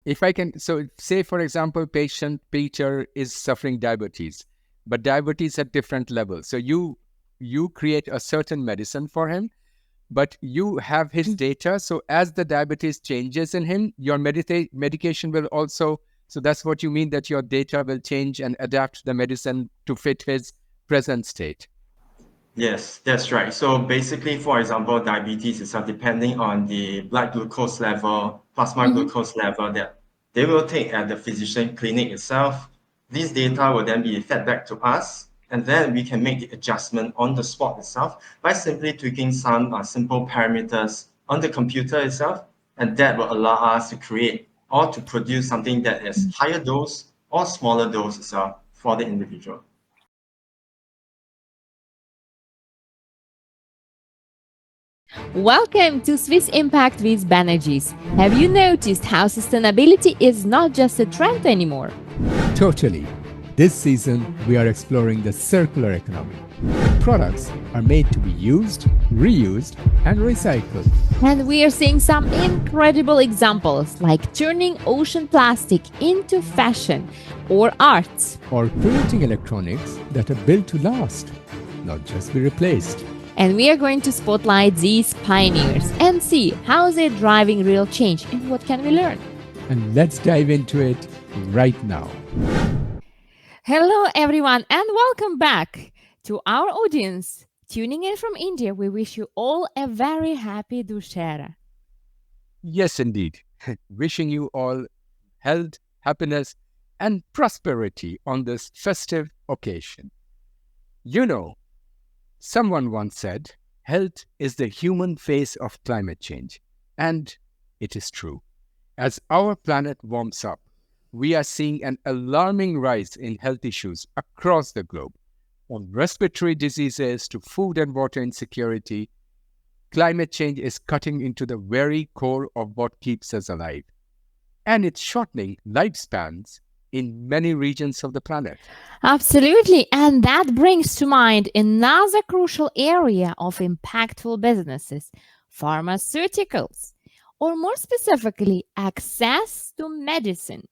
If I can, so say, for example, patient Peter is suffering diabetes, but diabetes at different levels. So you create a certain medicine for him, but you have his data. So as the diabetes changes in him, your medication will also, so that's what you mean, that your data will change and adapt the medicine to fit his present state. Yes, that's right. So basically, for example, diabetes is depending on the blood glucose level, plasma Mhm. glucose level that they will take at the physician clinic itself. This data will then be fed back to us, and then we can make the adjustment on the spot itself by simply tweaking some simple parameters on the computer itself, and that will allow us to create or to produce something that is higher dose or smaller dose itself for the individual. Welcome to Swiss Impact with Banerjees. Have you noticed how sustainability is not just a trend anymore? Totally. This season, we are exploring the circular economy. The products are made to be used, reused, and recycled. And we are seeing some incredible examples like turning ocean plastic into fashion or art. Or creating electronics that are built to last, not just be replaced. And we are going to spotlight these pioneers and see how they're driving real change and what can we learn. And let's dive into it right now. Hello everyone and welcome back to our audience. Tuning in from India, we wish you all a very happy Dussehra. Yes, indeed. Wishing you all health, happiness, and prosperity on this festive occasion. You know, someone once said, health is the human face of climate change. And it is true. As our planet warms up, we are seeing an alarming rise in health issues across the globe. From respiratory diseases to food and water insecurity, climate change is cutting into the very core of what keeps us alive. And it's shortening lifespans in many regions of the planet. Absolutely. And that brings to mind another crucial area of impactful businesses pharmaceuticals, or more specifically, access to medicine.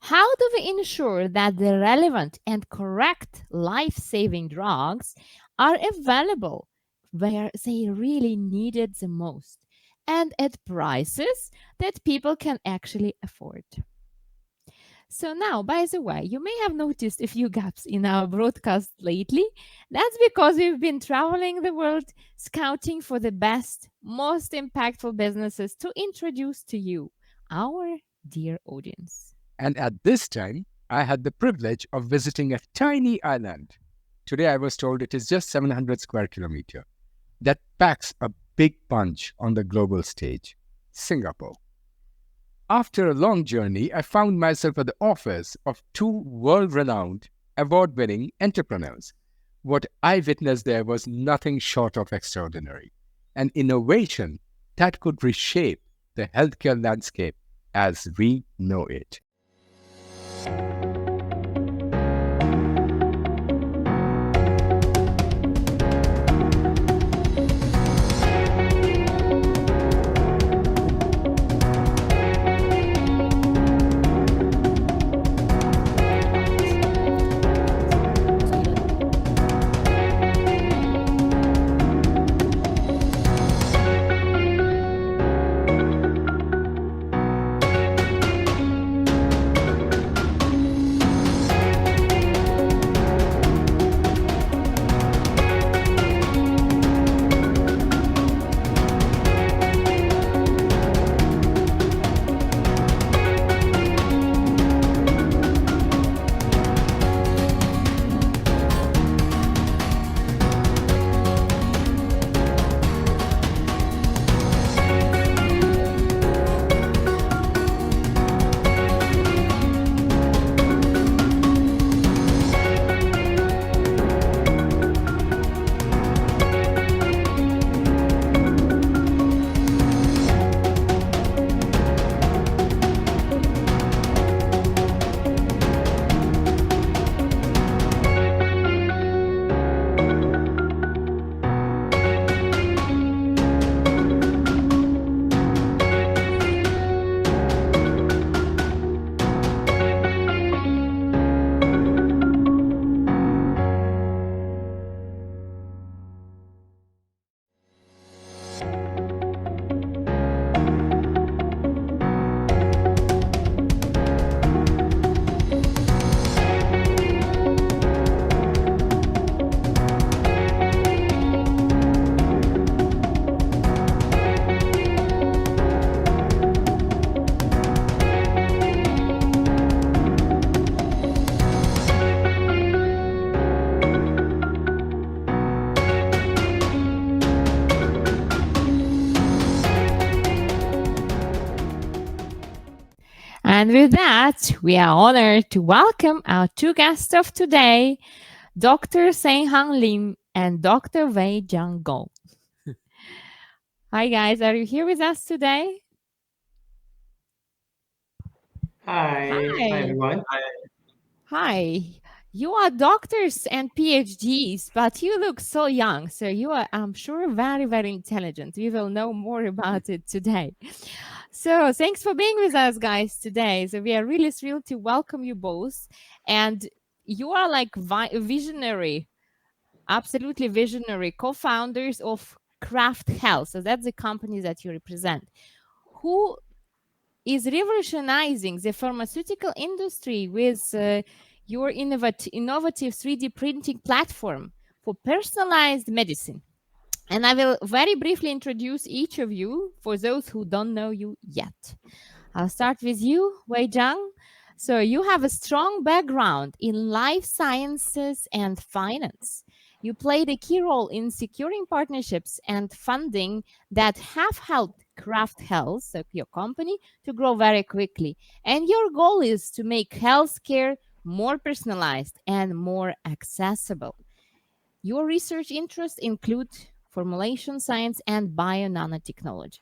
How do we ensure that the relevant and correct life saving drugs are available where they really need it the most and at prices that people can actually afford? So now, by the way, you may have noticed a few gaps in our broadcast lately. That's because we've been traveling the world scouting for the best, most impactful businesses to introduce to you, our dear audience. And at this time, I had the privilege of visiting a tiny island. Today I was told it is just 700 square kilometer. That packs a big punch on the global stage, Singapore. After a long journey, I found myself at the office of two world-renowned, award-winning entrepreneurs. What I witnessed there was nothing short of extraordinary, an innovation that could reshape the healthcare landscape as we know it. And with that, we are honored to welcome our two guests of today, Dr. Seng Han Lim and Dr. Wei Jiang. Hi, guys. Are you here with us today? Hi, Hi. everyone. Hi. You are doctors and PhDs, but you look so young. So you are, I'm sure, very, very intelligent. We will know more about it today. So thanks for being with us, guys, today. So we are really thrilled to welcome you both. And you are like visionary, absolutely visionary co-founders of Craft Health. So that's the company that you represent. Who is revolutionizing the pharmaceutical industry with your innovative 3D printing platform for personalized medicine. And I will very briefly introduce each of you for those who don't know you yet. I'll start with you, Wei Jiang. So you have a strong background in life sciences and finance. You played a key role in securing partnerships and funding that have helped Craft Health, so your company, to grow very quickly. And your goal is to make healthcare more personalized and more accessible. Your research interests include formulation science and bio-nanotechnology.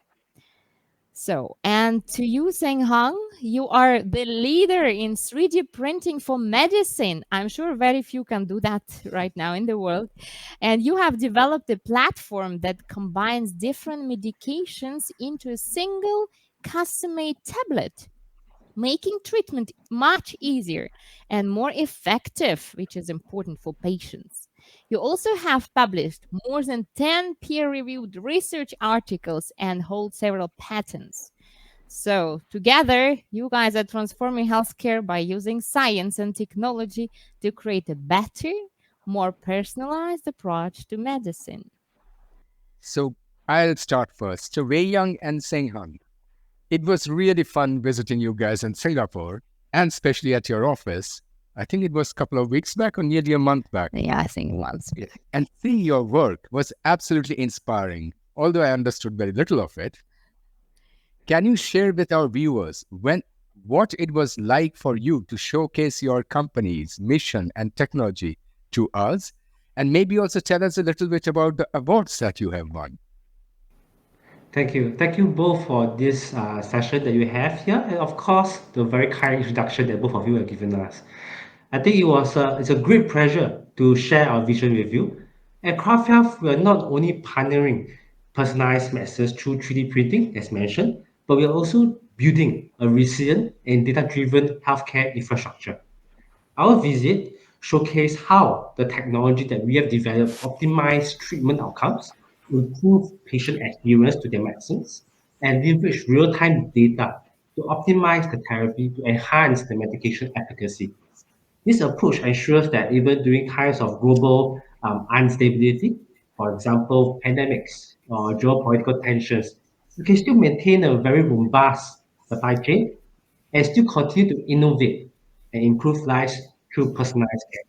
So, and to you, Seng Han, you are the leader in 3D printing for medicine. I'm sure very few can do that right now in the world. And you have developed a platform that combines different medications into a single custom-made tablet, making treatment much easier and more effective, which is important for patients. You also have published more than 10 peer reviewed research articles and hold several patents. So, together, you guys are transforming healthcare by using science and technology to create a better, more personalized approach to medicine. So I'll start first. So Wei Young and Seng Han, it was really fun visiting you guys in Singapore, and especially at your office. I think it was a couple of weeks back or nearly a month back. Yeah, I think once. And seeing your work was absolutely inspiring, although I understood very little of it. Can you share with our viewers what it was like for you to showcase your company's mission and technology to us? And maybe also tell us a little bit about the awards that you have won. Thank you. Thank you both for this session that you have here, and of course, the very kind introduction that both of you have given us. I think it's a great pleasure to share our vision with you. At Craftcraft, we are not only pioneering personalized medicines through 3D printing, as mentioned, but we are also building a resilient and data-driven healthcare infrastructure. Our visit showcased how the technology that we have developed optimize treatment outcomes, improve patient adherence to their medicines, and leverage real-time data to optimize the therapy to enhance the medication efficacy. This approach ensures that even during times of global instability, for example, pandemics or geopolitical tensions, we can still maintain a very robust supply chain and still continue to innovate and improve lives through personalized care.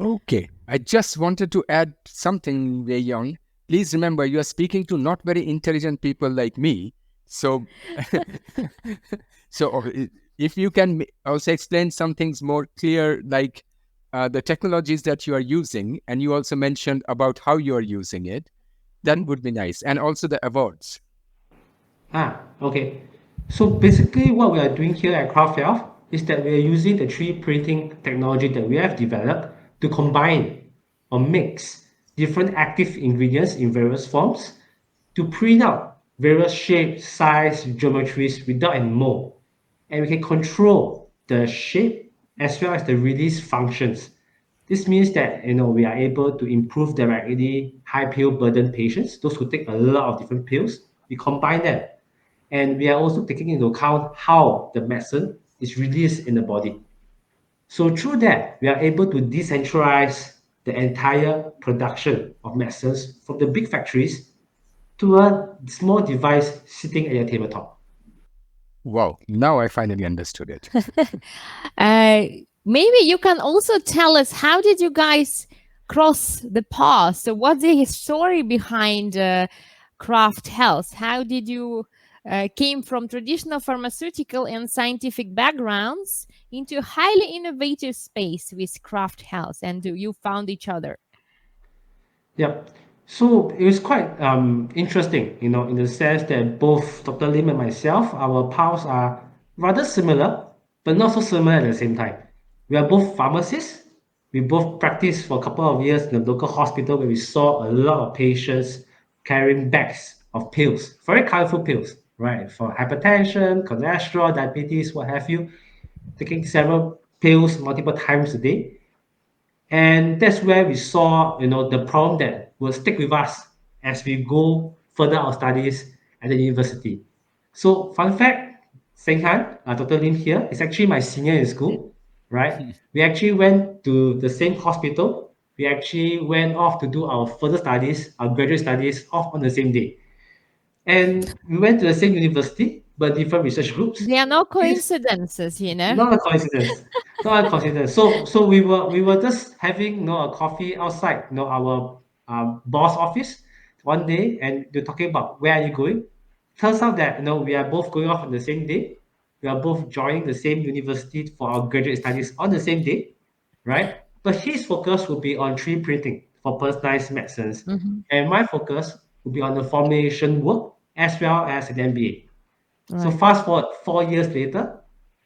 Okay, I just wanted to add something, Wei Young. Please remember, you are speaking to not very intelligent people like me. So, if you can also explain some things more clear, like the technologies that you are using, and you also mentioned about how you are using it, that would be nice. And also the awards. Okay. So basically, what we are doing here at Craftware is that we are using the 3D printing technology that we have developed to combine or mix different active ingredients in various forms to print out various shapes, size, geometries without any mold. And we can control the shape as well as the release functions. This means that we are able to improve directly high pill burden patients, those who take a lot of different pills. We combine them, and we are also taking into account how the medicine is released in the body. So through that, we are able to decentralize the entire production of medicines from the big factories to a small device sitting at your tabletop. Wow, now I finally understood it. Maybe you can also tell us how did you guys cross the path? So what's the story behind Craft Health? How did you came from traditional pharmaceutical and scientific backgrounds into a highly innovative space with craft health, and you found each other. Yep. So it was quite interesting, in the sense that both Dr. Lim and myself, our paths are rather similar, but not so similar at the same time. We are both pharmacists. We both practiced for a couple of years in the local hospital where we saw a lot of patients carrying bags of pills, very colorful pills, right? For hypertension, cholesterol, diabetes, what have you, taking several pills multiple times a day. And that's where we saw, the problem that will stick with us as we go further our studies at the university. So, fun fact, Seng Han, Dr. Lim here, is actually my senior in school, right? We actually went to the same hospital. We actually went off to do our further studies, our graduate studies, off on the same day. And we went to the same university, but different research groups. There are no This coincidences, you know. not a coincidence. Not a coincidence. So we were just having a coffee outside our boss office one day, and they're talking about where are you going. Turns out that we are both going off on the same day. We are both joining the same university for our graduate studies on the same day, right? But his focus will be on 3D printing for personalized medicines, Mhm. and my focus will be on the formulation work as well as an MBA. So Right. fast forward 4 years later,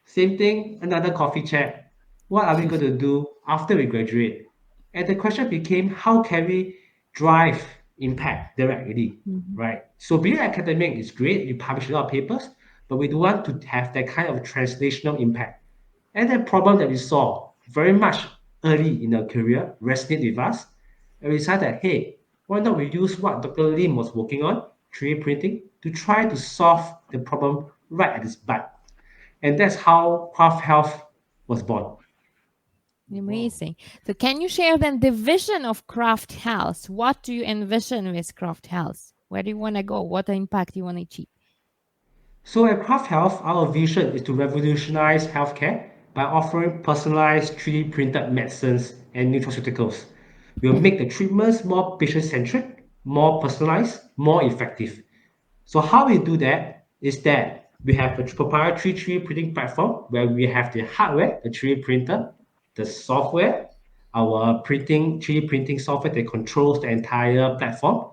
same thing, another coffee chat. What are we going to do after we graduate? And the question became, how can we drive impact directly, Mhm. right? So being academic is great. You publish a lot of papers, but we do want to have that kind of translational impact. And the problem that we saw very much early in our career resonated with us. And we decided, hey, why not we use what Dr. Lim was working on, 3D printing, to try to solve the problem right at its butt. And that's how Craft Health was born. Amazing. So, can you share then the vision of Craft Health? What do you envision with Craft Health? Where do you want to go? What impact do you want to achieve? So at Craft Health, our vision is to revolutionize healthcare by offering personalized 3D printed medicines and nutraceuticals. We'll make the treatments more patient-centric, more personalized, more effective. So how we do that is that we have a proprietary 3D printing platform where we have the hardware, the 3D printer, the software, our 3D printing software that controls the entire platform,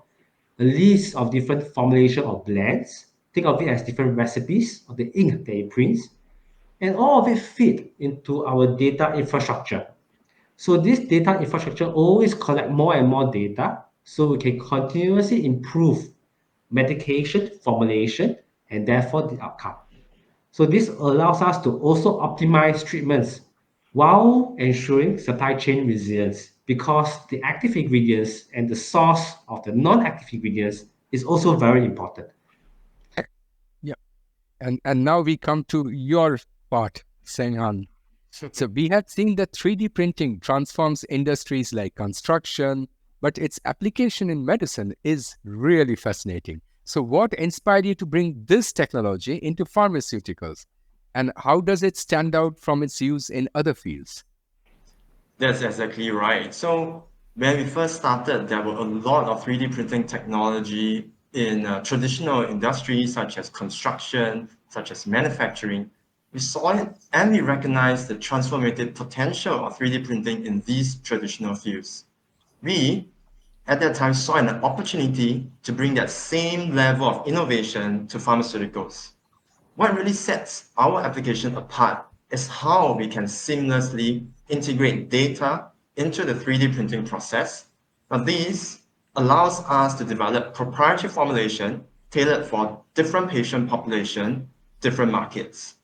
a list of different formulation of blends. Think of it as different recipes of the ink that it prints, and all of it fit into our data infrastructure. So this data infrastructure always collect more and more data so we can continuously improve medication formulation and therefore the outcome. So this allows us to also optimize treatments while ensuring supply chain resilience because the active ingredients and the source of the non-active ingredients is also very important. Yeah. And now we come to your part, Senghan. So we have seen that 3D printing transforms industries like construction, but its application in medicine is really fascinating. So what inspired you to bring this technology into pharmaceuticals? And how does it stand out from its use in other fields? That's exactly right. So when we first started, there were a lot of 3D printing technology in traditional industries such as construction, such as manufacturing. We saw it and we recognized the transformative potential of 3D printing in these traditional fields. We, at that time, saw an opportunity to bring that same level of innovation to pharmaceuticals. What really sets our application apart is how we can seamlessly integrate data into the 3D printing process. Now, this allows us to develop proprietary formulation tailored for different patient population, different markets.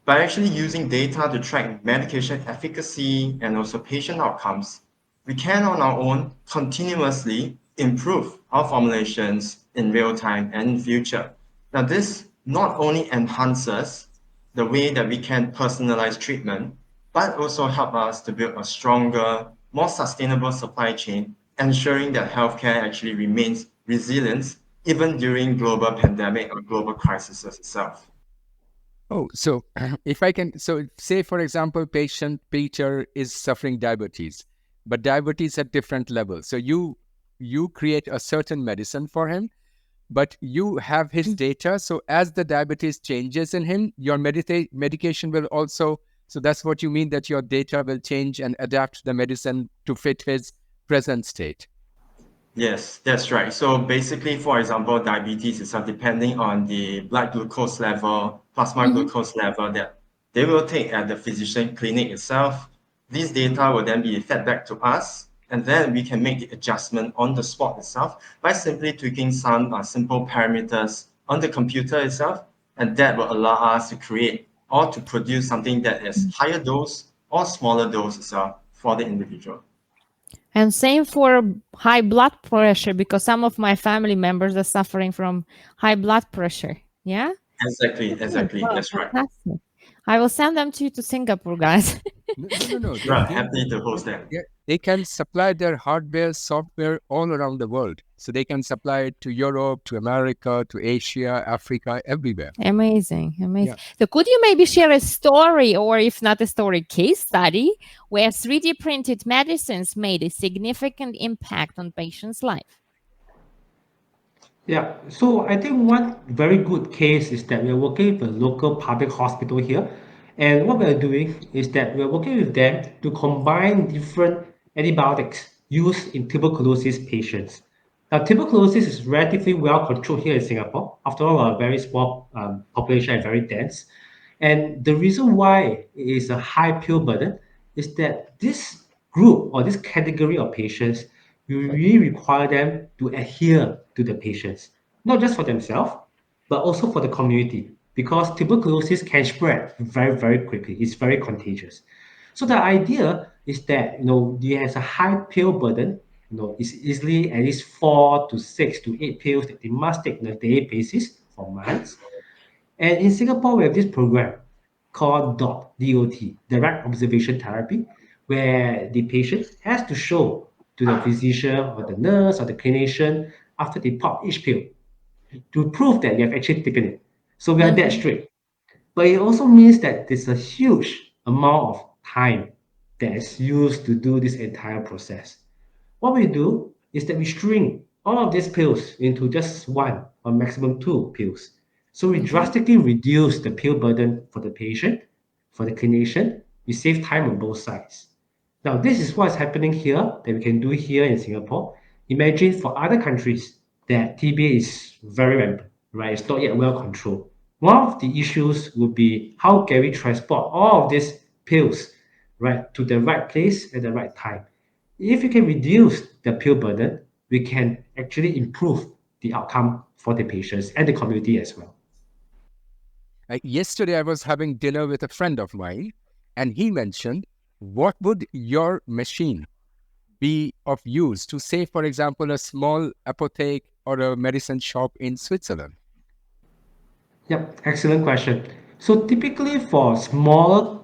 By actually using data to track medication efficacy and also patient outcomes, we can on our own continuously improve our formulations in real time and in future. Now, this not only enhances the way that we can personalize treatment, but also help us to build a stronger, more sustainable supply chain, ensuring that healthcare actually remains resilient even during global pandemic or global crises itself. Oh, so if I can, so say for example, patient Peter is suffering diabetes, but diabetes at different levels. So you create a certain medicine for him, but you have his data. So as the diabetes changes in him, your medication will also. So that's what you mean, that your data will change and adapt the medicine to fit his present state. Yes, that's right. So basically, for example, diabetes is depending on the blood glucose level, plasma Mhm. glucose level that they will take at the physician clinic itself. This data will then be fed back to us, and then we can make the adjustment on the spot itself by simply tweaking some simple parameters on the computer itself, and that will allow us to create or to produce something that is higher dose or smaller dose itself for the individual. And same for high blood pressure, because some of my family members are suffering from high blood pressure. Yeah. Exactly, Okay. exactly. Wow, That's right. fantastic. I will send them to Singapore, guys. No. Right, happy to host that. They can supply their hardware, software all around the world. So they can supply it to Europe, to America, to Asia, Africa, everywhere. Amazing, Yeah. amazing. So could you maybe share a story, or if not a story, case study where 3D printed medicines made a significant impact on patients' life? Yeah, so I think one very good case is that we are working with a local public hospital here. And what we are doing is that we are working with them to combine different antibiotics used in tuberculosis patients. Now, tuberculosis is relatively well controlled here in Singapore. After all, a very small population and very dense. And the reason why it is a high pill burden is that this group or this category of patients, you really require them to adhere to the patients, not just for themselves, but also for the community, because tuberculosis can spread very, very quickly. It's very contagious. So the idea is that there has a high pill burden. It's easily at least 4 to 6 to 8 pills that they must take on a daily basis for months. And in Singapore, we have this program called DOT, Direct Observation Therapy, where the patient has to show to the physician or the nurse or the clinician after they pop each pill to prove that you have actually taken it. So we are that Mhm. strict. But it also means that there's a huge amount of time that is used to do this entire process. What we do is that we shrink all of these pills into just one or maximum two pills. So we Mhm. drastically reduce the pill burden for the patient, for the clinician. We save time on both sides. Now, this is what's happening here that we can do here in Singapore. Imagine for other countries that TB is very rampant, right? It's not yet well controlled. One of the issues would be how can we transport all of these pills, right, to the right place at the right time. If we can reduce the pill burden, we can actually improve the outcome for the patients and the community as well. Yesterday, I was having dinner with a friend of mine, and he mentioned, what would your machine be of use to save, for example, a small apotheke or a medicine shop in Switzerland? Yep, excellent question. So typically for smaller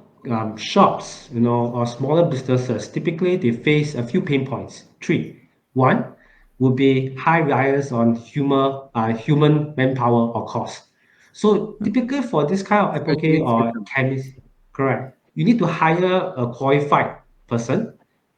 shops, or smaller businesses, typically they face a few pain points. Three. One would be high reliance on human manpower or cost. So typically for this kind of Especially apothecary in or Switzerland. chemist, correct, you need to hire a qualified person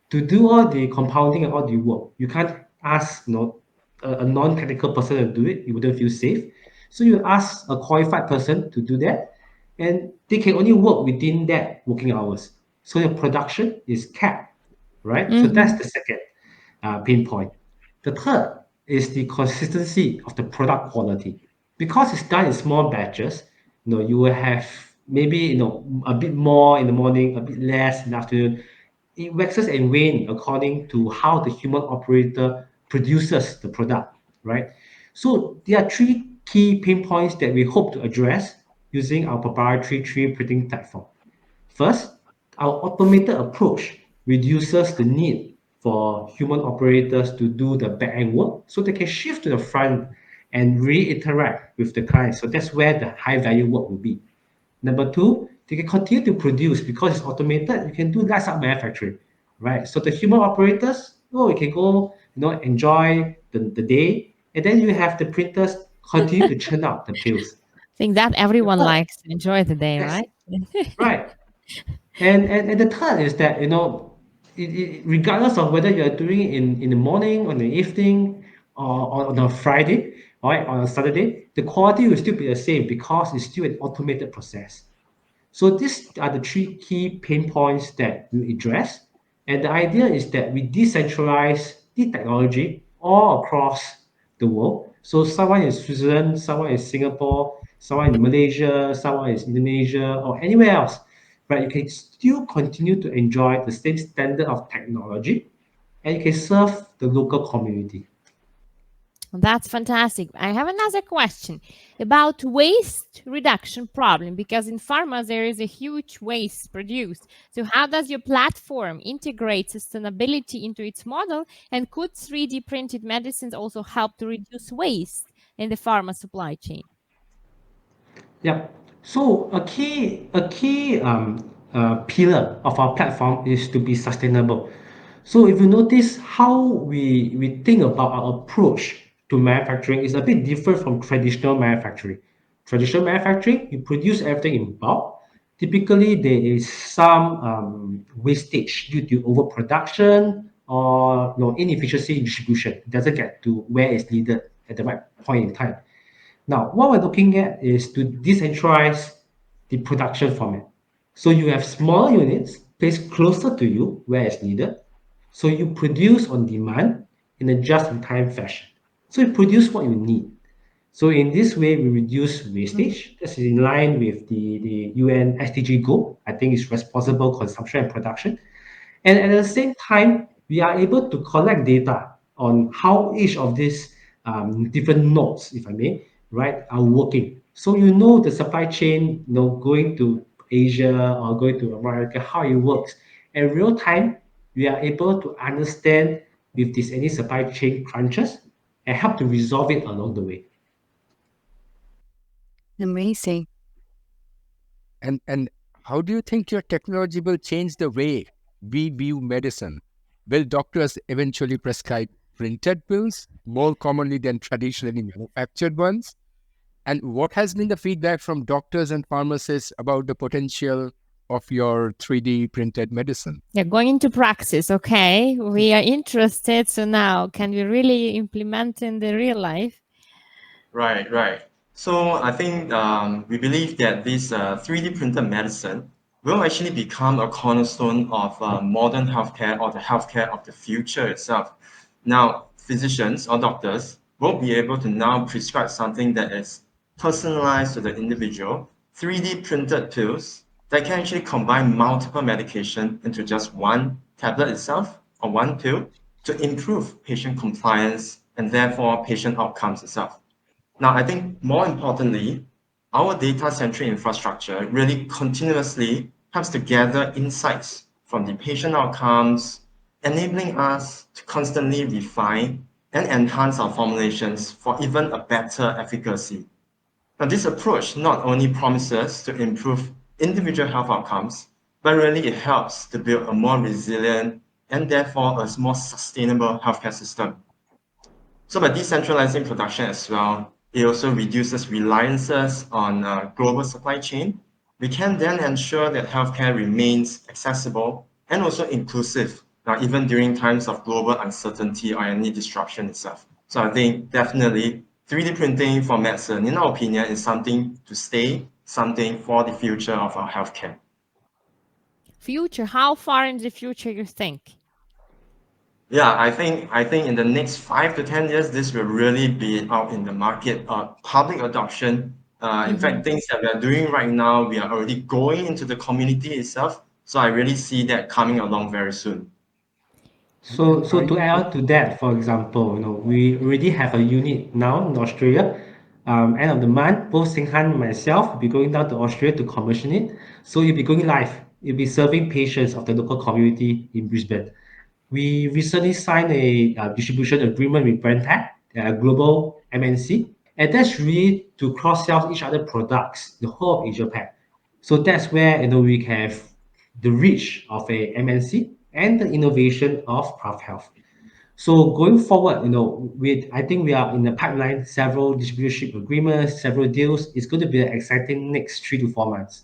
to do all the compounding and all the work. You can't ask a non-technical person to do it. You wouldn't feel safe. So you ask a qualified person to do that, and they can only work within that working hours. So your production is capped, right? So that's Mhm. the second pain point. The third is the consistency of the product quality. Because it's done in small batches, you will have maybe a bit more in the morning, a bit less in the afternoon. It waxes and wanes according to how the human operator produces the product, right? So there are three key pain points that we hope to address using our proprietary 3D printing platform. First, our automated approach reduces the need for human operators to do the back-end work, so they can shift to the front and re-interact with the client. So that's where the high-value work will be. Number two, they can continue to produce because it's automated. You can do lights out manufacturing, right? So the human operators, you can go, enjoy the day, and then you have the printers continue to churn out the pills. I think that The everyone third, likes to enjoy the day, yes, right? right. And the third is that regardless of whether you are doing it in the morning, on the evening, or on a Friday, all right, on a Saturday, the quality will still be the same because it's still an automated process. So these are the three key pain points that we address. And the idea is that we decentralize the technology all across the world. So someone in Switzerland, someone in Singapore, someone in Malaysia, someone in Indonesia, or anywhere else, but you can still continue to enjoy the same standard of technology and you can serve the local community. That's fantastic. I have another question about waste reduction problem because in pharma there is a huge waste produced. So how does your platform integrate sustainability into its model, and could 3D printed medicines also help to reduce waste in the pharma supply chain? Yeah. So a key pillar of our platform is to be sustainable. So if you notice how we think about our approach to manufacturing is a bit different from traditional manufacturing. Traditional manufacturing, you produce everything in bulk. Typically, there is some wastage due to overproduction or inefficiency in distribution. It doesn't get to where it's needed at the right point in time. Now, what we're looking at is to decentralize the production format. So you have smaller units placed closer to you where it's needed. So you produce on demand in a just-in-time fashion. So you produce what you need. So in this way, we reduce wastage. This is in line with the UN SDG goal. I think it's responsible consumption and production. And at the same time, we are able to collect data on how each of these different nodes, if I may, right, are working. So you know the supply chain, going to Asia or going to America, how it works. In real time, we are able to understand if there's any supply chain crunches and help to resolve it along the way. Amazing. And how do you think your technology will change the way we view medicine? Will doctors eventually prescribe printed pills more commonly than traditionally manufactured ones? And what has been the feedback from doctors and pharmacists about the potential of your 3D printed medicine? Yeah, going into praxis, okay. We are interested. So now, can we really implement in the real life? Right, right. So I think we believe that this 3D printed medicine will actually become a cornerstone of modern healthcare or the healthcare of the future itself. Now, physicians or doctors will be able to now prescribe something that is personalized to the individual, 3D printed pills that can actually combine multiple medication into just one tablet itself or one pill to improve patient compliance and therefore patient outcomes itself. Now, I think more importantly, our data-centric infrastructure really continuously helps to gather insights from the patient outcomes, enabling us to constantly refine and enhance our formulations for even a better efficacy. Now, this approach not only promises to improve individual health outcomes, but really it helps to build a more resilient and therefore a more sustainable healthcare system. So by decentralizing production as well, it also reduces reliances on global supply chain. We can then ensure that healthcare remains accessible and also inclusive, even during times of global uncertainty or any disruption itself. So I think definitely 3D printing for medicine, in our opinion, is something to stay, something for the future of our healthcare. Future, how far in the future you think? Yeah, I think in the next 5 to 10 years, this will really be out in the market, public adoption. In fact, things that we are doing right now, we are already going into the community itself. So I really see that coming along very soon. So to add on to that, for example, we already have a unit now in Australia. End of the month, both Seng Han and myself will be going down to Australia to commission it. So you'll be going live. You'll be serving patients of the local community in Brisbane. We recently signed a distribution agreement with Brentag, a global MNC, and that's really to cross-sell each other products, the whole of Asia Pac. So that's where we have the reach of a MNC and the innovation of Craft Health. So going forward, I think we are in the pipeline, several distribution agreements, several deals. It's going to be an exciting next 3 to 4 months.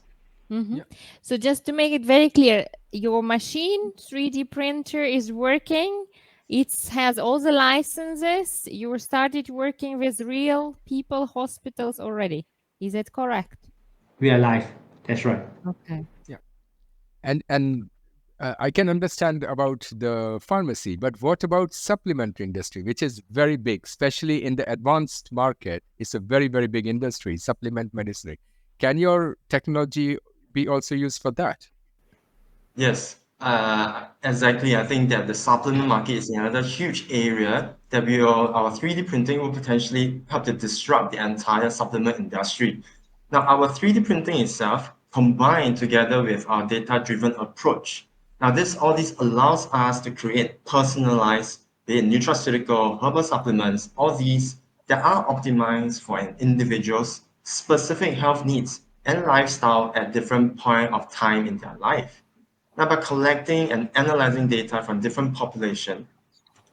Yeah. So just to make it very clear, your machine 3D printer is working It has all the licenses. You started working with real people, hospitals already. Is that correct? We are live. That's right. Okay. Yeah. And I can understand about the pharmacy, but what about supplementary industry, which is very big, especially in the advanced market? It's a very, very big industry, supplement medicine. Can your technology be also used for that? Yes, exactly. I think that the supplement market is another huge area that our 3D printing will potentially help to disrupt the entire supplement industry. Now, our 3D printing itself, combined together with our data-driven approach, now all this allows us to create personalized, be it nutraceutical, herbal supplements, all these that are optimized for an individual's specific health needs and lifestyle at different point of time in their life. Now, by collecting and analyzing data from different population,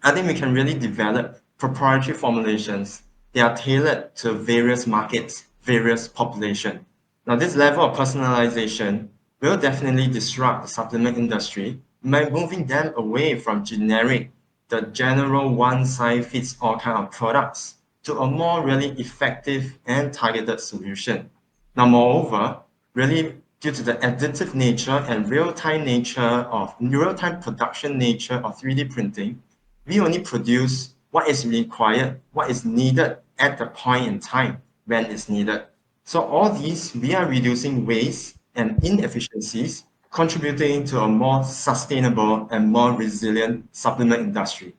I think we can really develop proprietary formulations that are tailored to various markets, various population. Now, this level of personalization will definitely disrupt the supplement industry by moving them away from the general one-size-fits-all kind of products to a more really effective and targeted solution. Now, moreover, really due to the additive nature and real-time production nature of 3D printing, we only produce what is required, what is needed at the point in time when it's needed. So all these, we are reducing waste and inefficiencies, contributing to a more sustainable and more resilient supplement industry.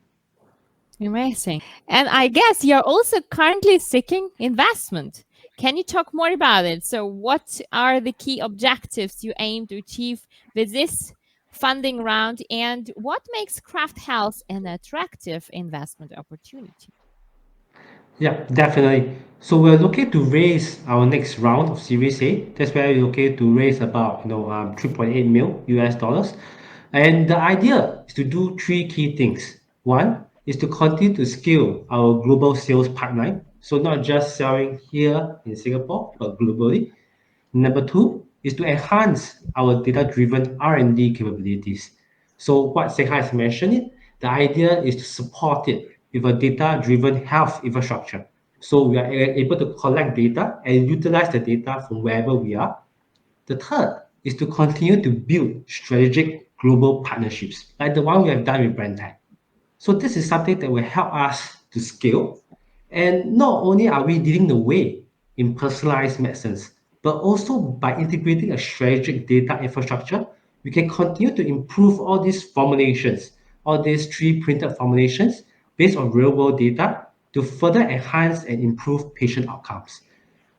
Amazing. And I guess you're also currently seeking investment. Can you talk more about it? So, what are the key objectives you aim to achieve with this funding round, and what makes Craft Health an attractive investment opportunity? Yeah, definitely. So we're looking to raise our next round of Series A. That's where we're looking to raise about 3.8 mil US dollars. And the idea is to do three key things. One is to continue to scale our global sales pipeline. So not just selling here in Singapore, but globally. Number two is to enhance our data-driven R&D capabilities. So what Seng Han has mentioned it, the idea is to support it with a data-driven health infrastructure. So we are able to collect data and utilize the data from wherever we are. The third is to continue to build strategic global partnerships, like the one we have done with Brandtech. So this is something that will help us to scale. And not only are we leading the way in personalized medicines, but also by integrating a strategic data infrastructure, we can continue to improve all these formulations, all these 3D printed formulations based on real world data to further enhance and improve patient outcomes.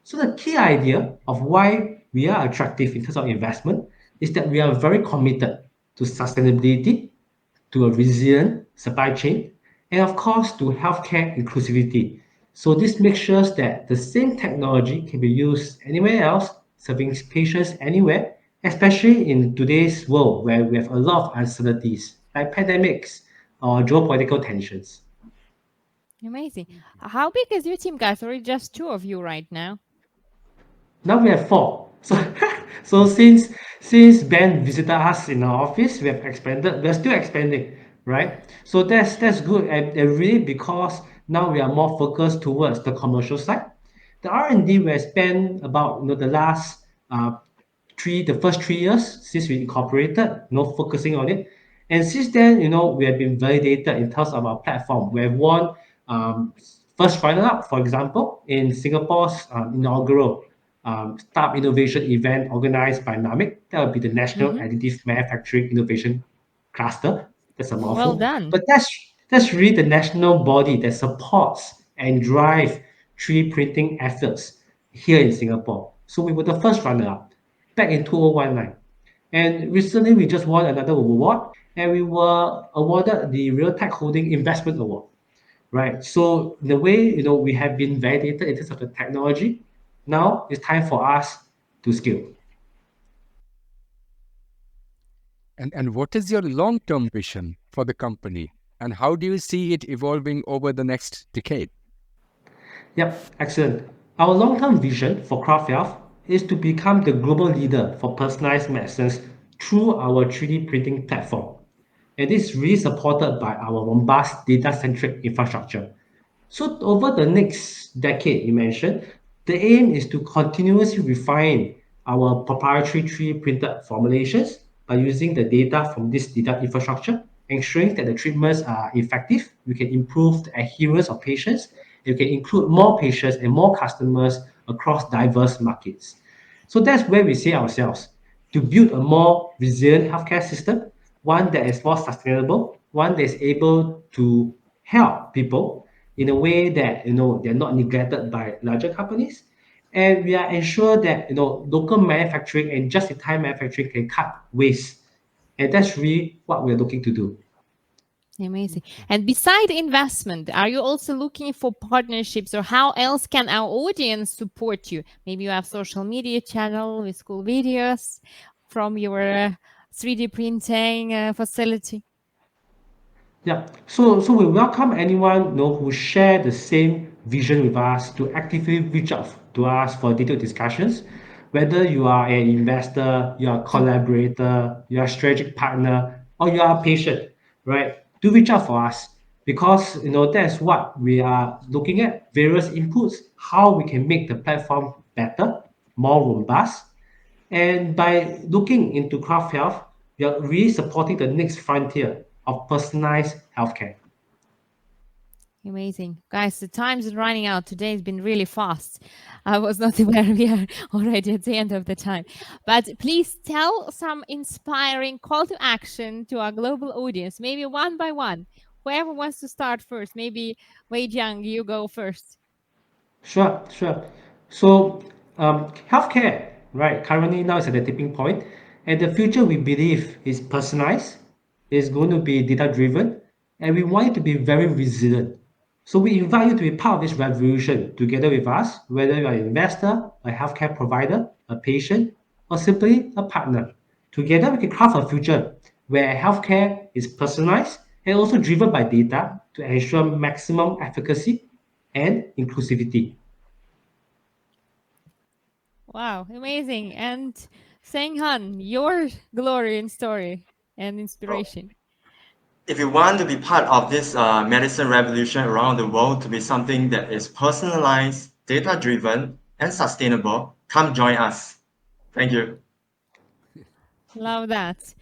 So the key idea of why we are attractive in terms of investment is that we are very committed to sustainability, to a resilient supply chain, and of course to healthcare inclusivity. So this makes sure that the same technology can be used anywhere else, serving patients anywhere, especially in today's world where we have a lot of uncertainties like pandemics or geopolitical tensions. Amazing. How big is your team, guys? Or is just two of you right now? Now we have four. So, so since Ben visited us in our office, we have expanded. We're still expanding, right? So that's good, and really because now we are more focused towards the commercial side. The R&D we have spent about the last the first 3 years since we incorporated, focusing on it. And since then, we have been validated in terms of our platform. We have won first runner-up, for example, in Singapore's inaugural Startup Innovation event organized by NAMIC. That would be the National Mm-hmm. Additive Manufacturing Innovation Cluster. That's a Well mouthful. done. But that's really the national body that supports and drive 3D printing efforts here in Singapore. So we were the first runner-up back in 2019. And recently we just won another award, and we were awarded the Real Tech Holding Investment Award. Right. So in a way, we have been validated in terms of the technology. Now it's time for us to scale. And what is your long-term vision for the company? And how do you see it evolving over the next decade? Yep, excellent. Our long-term vision for Craft Health is to become the global leader for personalized medicines through our 3D printing platform. And this is really supported by our robust data-centric infrastructure. So over the next decade, you mentioned, the aim is to continuously refine our proprietary 3D printed formulations by using the data from this data infrastructure, ensuring that the treatments are effective. We can improve the adherence of patients. We can include more patients and more customers across diverse markets. So that's where we see ourselves to build a more resilient healthcare system, one that is more sustainable, one that is able to help people in a way that they're not neglected by larger companies, and we are ensure that local manufacturing and just-in-time manufacturing can cut waste, and that's really what we're looking to do. Amazing. And beside investment, are you also looking for partnerships, or how else can our audience support you? Maybe you have social media channel with cool videos from your 3D printing facility. Yeah, so we welcome anyone who share the same vision with us to actively reach out to us for detailed discussions. Whether you are an investor, you are a collaborator, you are a strategic partner, or you are a patient, right? Do reach out for us because that's what we are looking at, various inputs, how we can make the platform better, more robust, and by looking into craft health, we are really supporting the next frontier of personalized healthcare. Amazing. Guys, the time is running out. Today has been really fast. I was not aware we are already at the end of the time. But please tell some inspiring call to action to our global audience, maybe one by one. Whoever wants to start first, maybe Wei Jiang, you go first. Sure. So, healthcare, right, currently now is at the tipping point, and the future we believe is personalized, is going to be data-driven, and we want it to be very resilient. So we invite you to be part of this revolution together with us, whether you're an investor, a healthcare provider, a patient, or simply a partner. Together, we can craft a future where healthcare is personalized and also driven by data to ensure maximum efficacy and inclusivity. Wow, amazing. And Seng Han, your glory and story and inspiration. If you want to be part of this medicine revolution around the world to be something that is personalized, data driven, and sustainable, come join us. Thank you. Love that.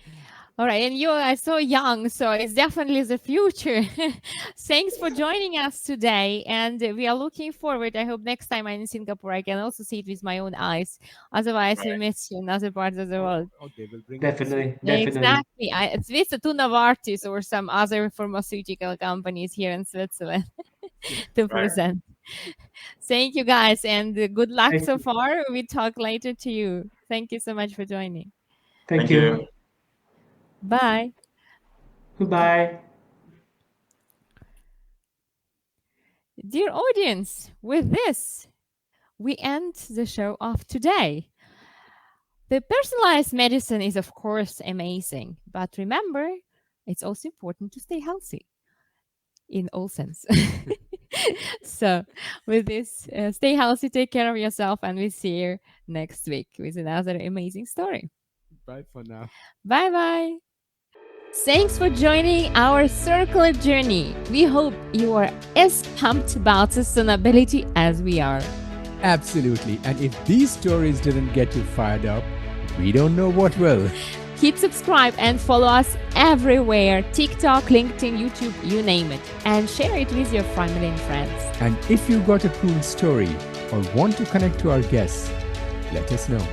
All right, and you are so young, so it's definitely the future. Thanks for joining us today, and we are looking forward. I hope next time I'm in Singapore, I can also see it with my own eyes. Otherwise, we miss you in other parts of the world. They will bring it to Definitely, definitely. Exactly. It's with the Novartis or some other pharmaceutical companies here in Switzerland to Right. present. Thank you, guys, and good luck Thank so you. far. We talk later to you. Thank you so much for joining. Thank Thank you. you. Bye. Goodbye. Dear audience, with this, we end the show of today. The personalized medicine is, of course, amazing, but remember, it's also important to stay healthy in all sense. So, with this, stay healthy, take care of yourself, and we'll see you next week with another amazing story. Bye for now. Bye bye. Thanks for joining our circular journey. We hope you are as pumped about sustainability as we are. Absolutely. And if these stories didn't get you fired up, we don't know what will. Hit subscribe and follow us everywhere: TikTok, LinkedIn, YouTube, you name it. And share it with your family and friends. And if you got a cool story or want to connect to our guests, let us know.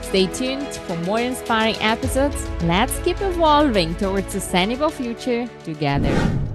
Stay tuned for more inspiring episodes. Let's keep evolving towards a sustainable future together.